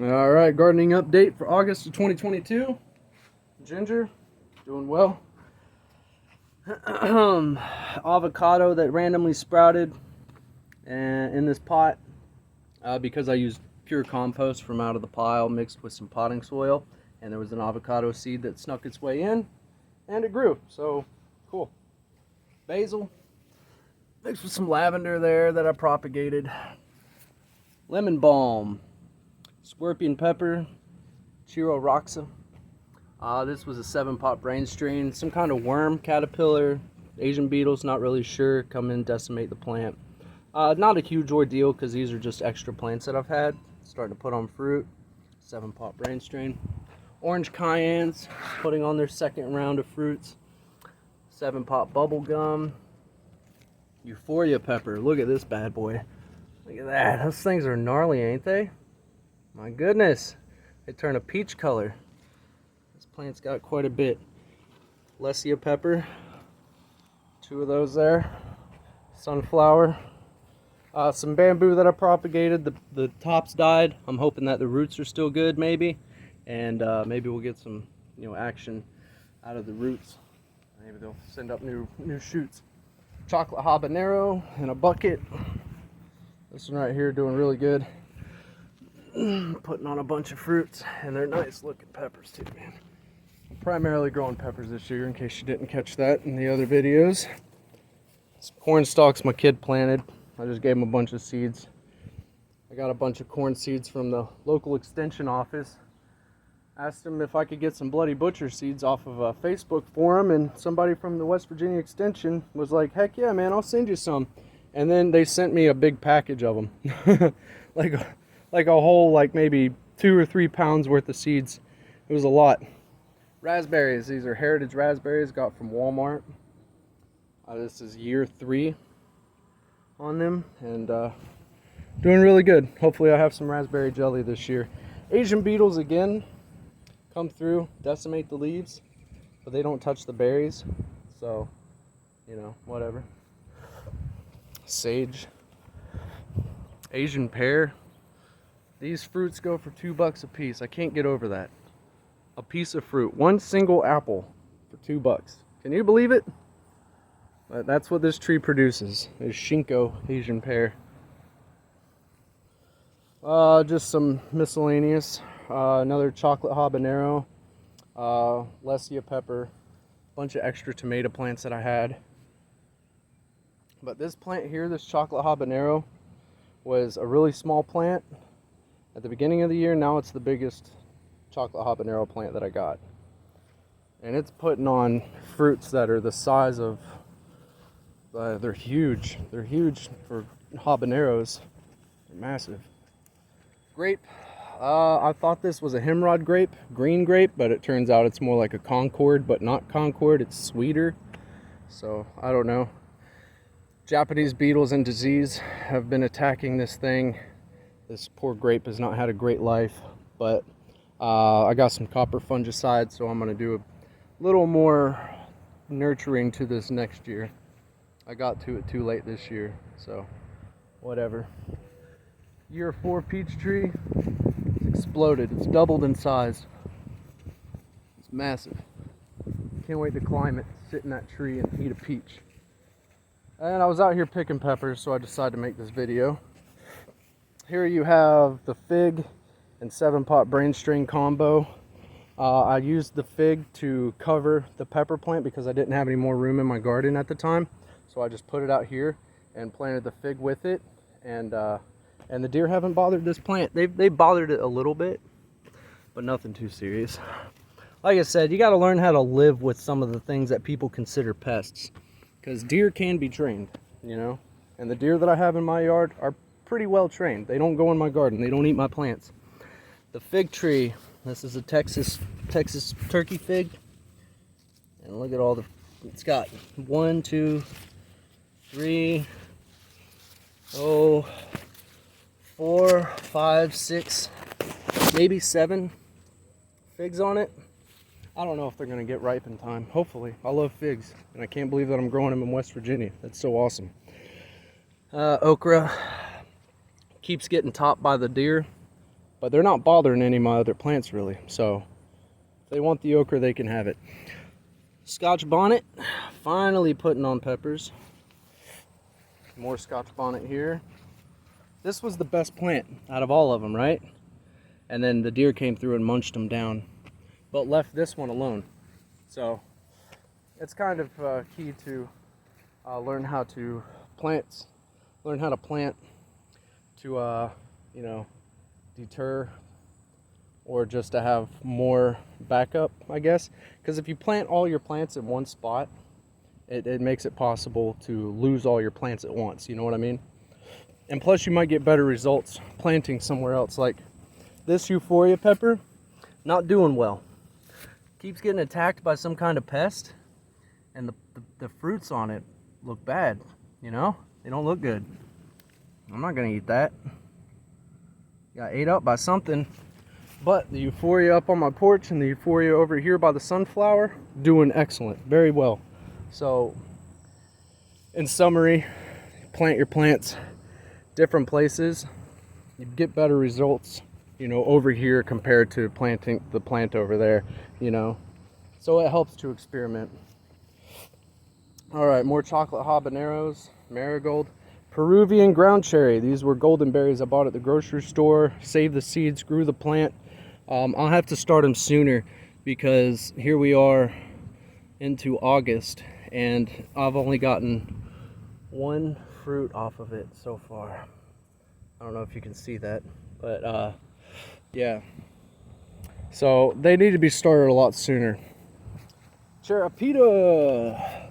All right, gardening update for August of 2022. Ginger, doing well. Avocado that randomly sprouted in this pot because I used pure compost from out of the pile mixed with some potting soil, and there was an avocado seed that snuck its way in, and it grew. So cool. Basil mixed with some lavender there that I propagated. Lemon balm. Scorpion pepper, Chiroraxa. This was a 7-pot brain strain. Some kind of worm, caterpillar, Asian beetles, not really sure. Come in, decimate the plant. Not a huge ordeal because these are just extra plants that I've had. Starting to put on fruit. 7-pot brain strain. Orange cayennes, putting on their second round of fruits. 7-pot bubble gum. Euphoria pepper. Look at this bad boy. Look at that. Those things are gnarly, ain't they? My goodness, they turn a peach color. This plant's got quite a bit. Lesia pepper, 2 of those there. Sunflower. Some bamboo that I propagated. The tops died. I'm hoping that the roots are still good, maybe. And maybe we'll get some, action out of the roots. Maybe they'll send up new shoots. Chocolate habanero in a bucket. This one right here doing really good. Putting on a bunch of fruits, and they're nice looking peppers too, man. I'm primarily growing peppers this year, in case you didn't catch that in the other videos. Some corn stalks my kid planted. I just gave him a bunch of seeds. I got a bunch of corn seeds from the local extension office. Asked him if I could get some Bloody Butcher seeds off of a Facebook forum, and somebody from the West Virginia extension was like, heck yeah, man, I'll send you some. And then they sent me a big package of them. like a whole, maybe 2 or 3 pounds worth of seeds. It was a lot. Raspberries. These are heritage raspberries, got from Walmart. This is year 3 on them, and doing really good. Hopefully I'll have some raspberry jelly this year. Asian beetles again come through, decimate the leaves, but they don't touch the berries, so whatever. Sage. Asian pear. These fruits go for $2 a piece. I can't get over that. A piece of fruit, one single apple for $2. Can you believe it? But that's what this tree produces. Is Shinko Asian pear. Just some miscellaneous. Another chocolate habanero. Lesia pepper. Bunch of extra tomato plants that I had. But this plant here, this chocolate habanero, was a really small plant at the beginning of the year. Now it's the biggest chocolate habanero plant that I got, and it's putting on fruits that are the size of they're huge for habaneros. They're massive. Grape. I thought this was a Himrod grape, green grape, but it turns out it's more like a Concord, but not Concord. It's sweeter, so I don't know. Japanese beetles and disease have been attacking this thing. This poor grape has not had a great life, but I got some copper fungicide, so I'm going to do a little more nurturing to this next year. I got to it too late this year, so whatever. Year 4 peach tree, it's exploded. It's doubled in size. It's massive. Can't wait to climb it, sit in that tree, and eat a peach. And I was out here picking peppers, so I decided to make this video. Here you have the fig and 7-pot brain strain combo. I used the fig to cover the pepper plant because I didn't have any more room in my garden at the time. So I just put it out here and planted the fig with it. And the deer haven't bothered this plant. They bothered it a little bit, but nothing too serious. Like I said, you got to learn how to live with some of the things that people consider pests. Because deer can be trained, and the deer that I have in my yard are pretty well trained. They don't go in my garden. They don't eat my plants. The fig tree, this is a Texas turkey fig, and look at all it's got 1, 2, 3, 4, 5, 6, maybe 7 figs on it. I don't know if they're going to get ripe in time. Hopefully. I love figs, and I can't believe that I'm growing them in West Virginia. That's so awesome. Okra keeps getting topped by the deer, but they're not bothering any of my other plants really. So if they want the okra, they can have it. Scotch bonnet, finally putting on peppers. More Scotch bonnet here. This was the best plant out of all of them, right? And then the deer came through and munched them down, but left this one alone. So it's kind of key to learn how to plant to you know, deter, or just to have more backup, I guess. Because if you plant all your plants in one spot, it makes it possible to lose all your plants at once, you know what I mean? And plus you might get better results planting somewhere else. Like this Euphoria pepper, not doing well. Keeps getting attacked by some kind of pest, and the fruits on it look bad, you know? They don't look good. I'm not gonna eat that. Got ate up by something. But the Euphoria up on my porch and the Euphoria over here by the sunflower, doing excellent, very well. So, in summary, plant your plants different places, you get better results, you know, over here compared to planting the plant over there, you know. So it helps to experiment. All right, more chocolate habaneros, marigold, Peruvian ground cherry. These were golden berries I bought at the grocery store. Saved the seeds, grew the plant. I'll have to start them sooner because here we are into August and I've only gotten one fruit off of it so far. I don't know if you can see that, but yeah. So they need to be started a lot sooner. Cherapita.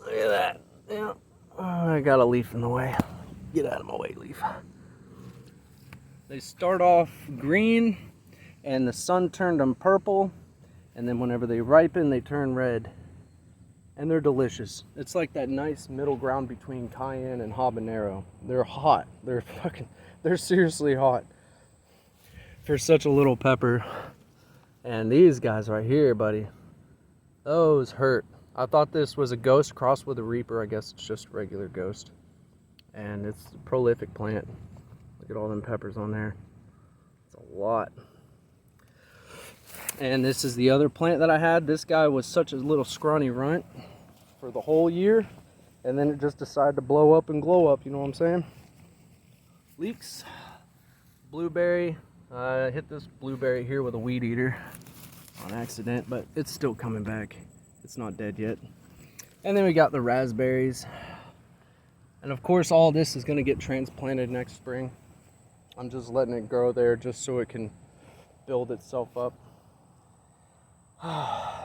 Look at that. Yeah. Oh, I got a leaf in the way. Get out of my way, leaf. They start off green and the sun turned them purple, and then whenever they ripen they turn red, and they're delicious. It's like that nice middle ground between cayenne and habanero. They're hot. They're seriously hot for such a little pepper. And these guys right here, buddy, those hurt. I thought this was a ghost crossed with a reaper. I guess it's just a regular ghost, and it's a prolific plant. Look at all them peppers on there. It's a lot. And this is the other plant that I had. This guy was such a little scrawny runt for the whole year, and then it just decided to blow up and glow up, you know what I'm saying? Leeks, blueberry. I hit this blueberry here with a weed eater on accident, but it's still coming back. It's not dead yet. And then we got the raspberries. And of course all this is going to get transplanted next spring. I'm just letting it grow there just so it can build itself up.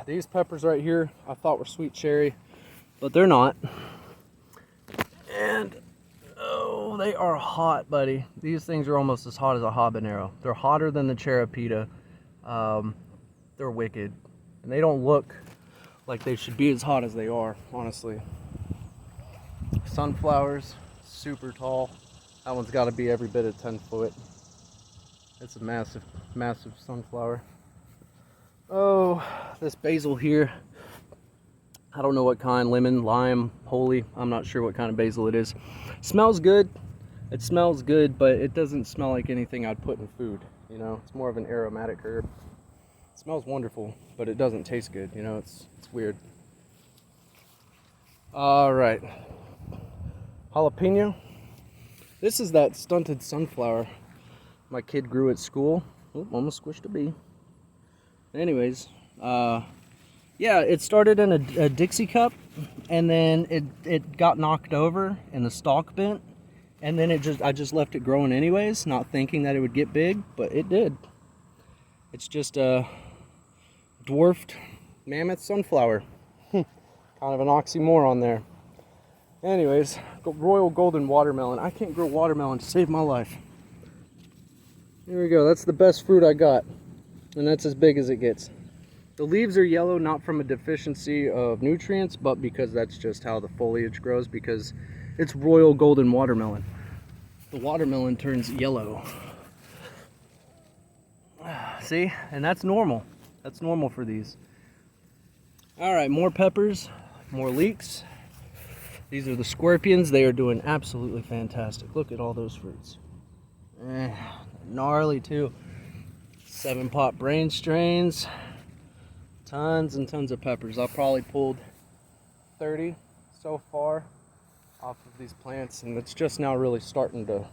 These peppers right here I thought were sweet cherry, but they're not. And oh, they are hot, buddy. These things are almost as hot as a habanero. They're hotter than the Cherapita. They're wicked, and they don't look like they should be as hot as they are, honestly. Sunflowers, super tall. That one's got to be every bit of 10 foot. It's a massive, massive sunflower. Oh, this basil here. I don't know what kind, lemon, lime, holy. I'm not sure what kind of basil it is. Smells good. It smells good, but it doesn't smell like anything I'd put in food. You know, it's more of an aromatic herb. It smells wonderful, but it doesn't taste good. You know, it's weird. All right. Jalapeno. This is that stunted sunflower my kid grew at school. Oh, almost squished a bee. Anyways, yeah, it started in a Dixie cup, and then it got knocked over and the stalk bent, and then I just left it growing anyways, not thinking that it would get big, but it did. It's just a dwarfed mammoth sunflower. Kind of an oxymoron there. Anyways, royal golden watermelon. I can't grow watermelon to save my life. Here we go. That's the best fruit I got, and that's as big as it gets. The leaves are yellow, not from a deficiency of nutrients, but because that's just how the foliage grows, because it's royal golden watermelon. The watermelon turns yellow. See? And that's normal. That's normal for these. All right, more peppers, more leeks. These are the scorpions. They are doing absolutely fantastic. Look at all those fruits. gnarly too. 7-pot brain strains, tons and tons of peppers. I've probably pulled 30 so far off of these plants, and it's just now really starting to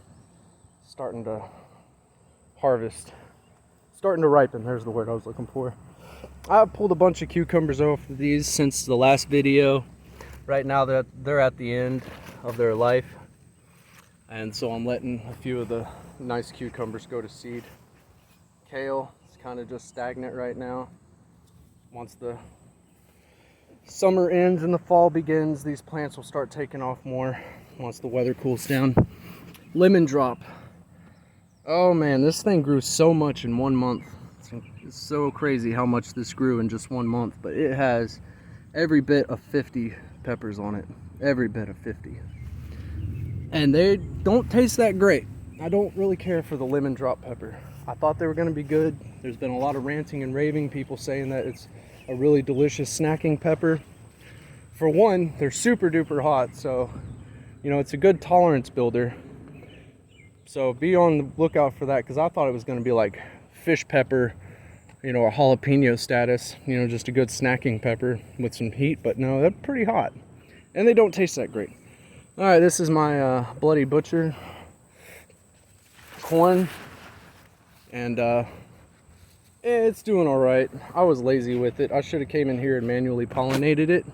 harvest, starting to ripen. There's the word I was looking for. I've pulled a bunch of cucumbers off of these since the last video. Right now they're at the end of their life, and so I'm letting a few of the nice cucumbers go to seed. Kale is kind of just stagnant right now. Once the summer ends and the fall begins, these plants will start taking off more once the weather cools down. Lemon drop. Oh man, this thing grew so much in 1 month. It's so crazy how much this grew in just 1 month, but it has every bit of 50 peppers on it. Every bit of 50. And they don't taste that great. I don't really care for the lemon drop pepper. I thought they were going to be good. There's been a lot of ranting and raving, people saying that it's a really delicious snacking pepper. For one, they're super duper hot, so you know, it's a good tolerance builder. So be on the lookout for that, because I thought it was going to be like fish pepper, you know, a jalapeno status, you know, just a good snacking pepper with some heat. But no, they're pretty hot, and they don't taste that great. All right, this is my Bloody Butcher corn, and it's doing all right. I was lazy with it. I should have came in here and manually pollinated it,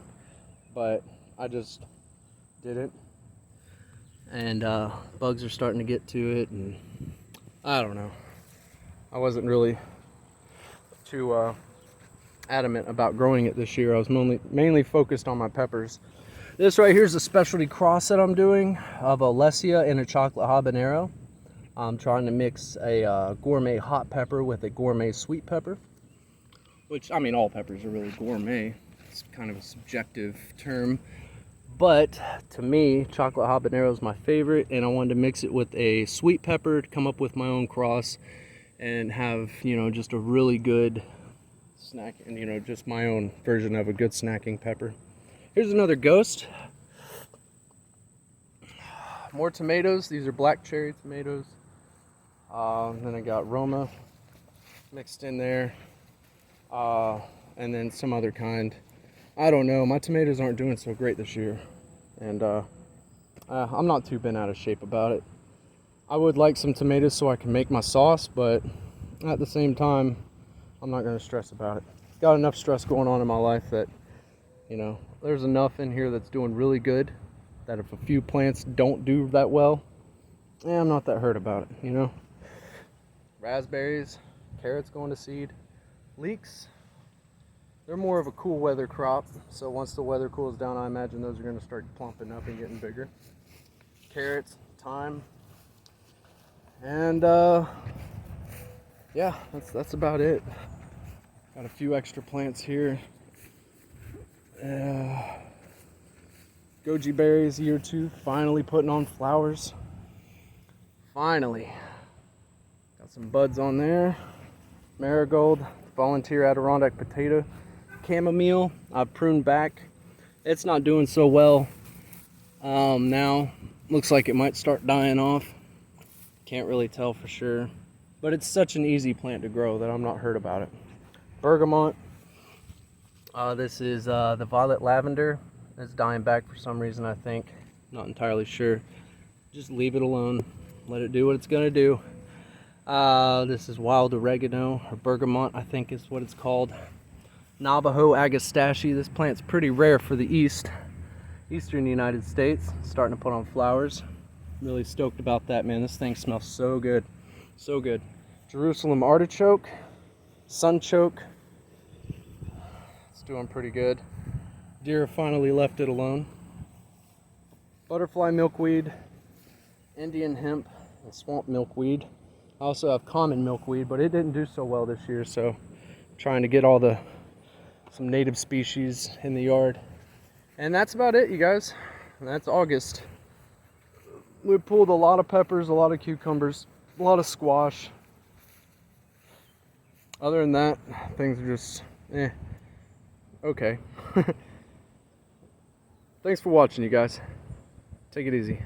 but I just didn't. And bugs are starting to get to it, and I don't know. I wasn't really too adamant about growing it this year. I was mainly focused on my peppers. This right here is a specialty cross that I'm doing of a Lesia and a chocolate habanero. I'm trying to mix a gourmet hot pepper with a gourmet sweet pepper, which, I mean, all peppers are really gourmet. It's kind of a subjective term, but to me, chocolate habanero is my favorite, and I wanted to mix it with a sweet pepper to come up with my own cross and have, you know, just a really good snack, and, you know, just my own version of a good snacking pepper. Here's another ghost. More tomatoes. These are black cherry tomatoes. Then I got Roma mixed in there, and then some other kind. I don't know. My tomatoes aren't doing so great this year, and I'm not too bent out of shape about it. I would like some tomatoes so I can make my sauce, but at the same time, I'm not going to stress about it. Got enough stress going on in my life that, you know, there's enough in here that's doing really good that if a few plants don't do that well, I'm not that hurt about it, you know. Raspberries, carrots going to seed. Leeks, they're more of a cool weather crop, so once the weather cools down, I imagine those are going to start plumping up and getting bigger. Carrots, thyme, and yeah, that's about it. Got a few extra plants here. Goji berries, year 2, finally putting on flowers. Finally. Got some buds on there. Marigold, volunteer Adirondack potato, chamomile, I've pruned back. It's not doing so well now. Looks like it might start dying off. Can't really tell for sure. But it's such an easy plant to grow that I'm not hurt about it. Bergamot. This is the violet lavender. It's dying back for some reason, I think. Not entirely sure. Just leave it alone. Let it do what it's gonna do. This is wild oregano, or bergamot, I think is what it's called. Navajo agastache. This plant's pretty rare for the eastern United States. It's starting to put on flowers. Really stoked about that, man. This thing smells so good. So good. Jerusalem artichoke, sunchoke. It's doing pretty good. Deer finally left it alone. Butterfly milkweed, Indian hemp, and swamp milkweed. I also have common milkweed, but it didn't do so well this year, so I'm trying to get some native species in the yard. And that's about it, you guys. And that's August. We pulled a lot of peppers, a lot of cucumbers, a lot of squash. Other than that, things are just okay. Thanks for watching, you guys. Take it easy.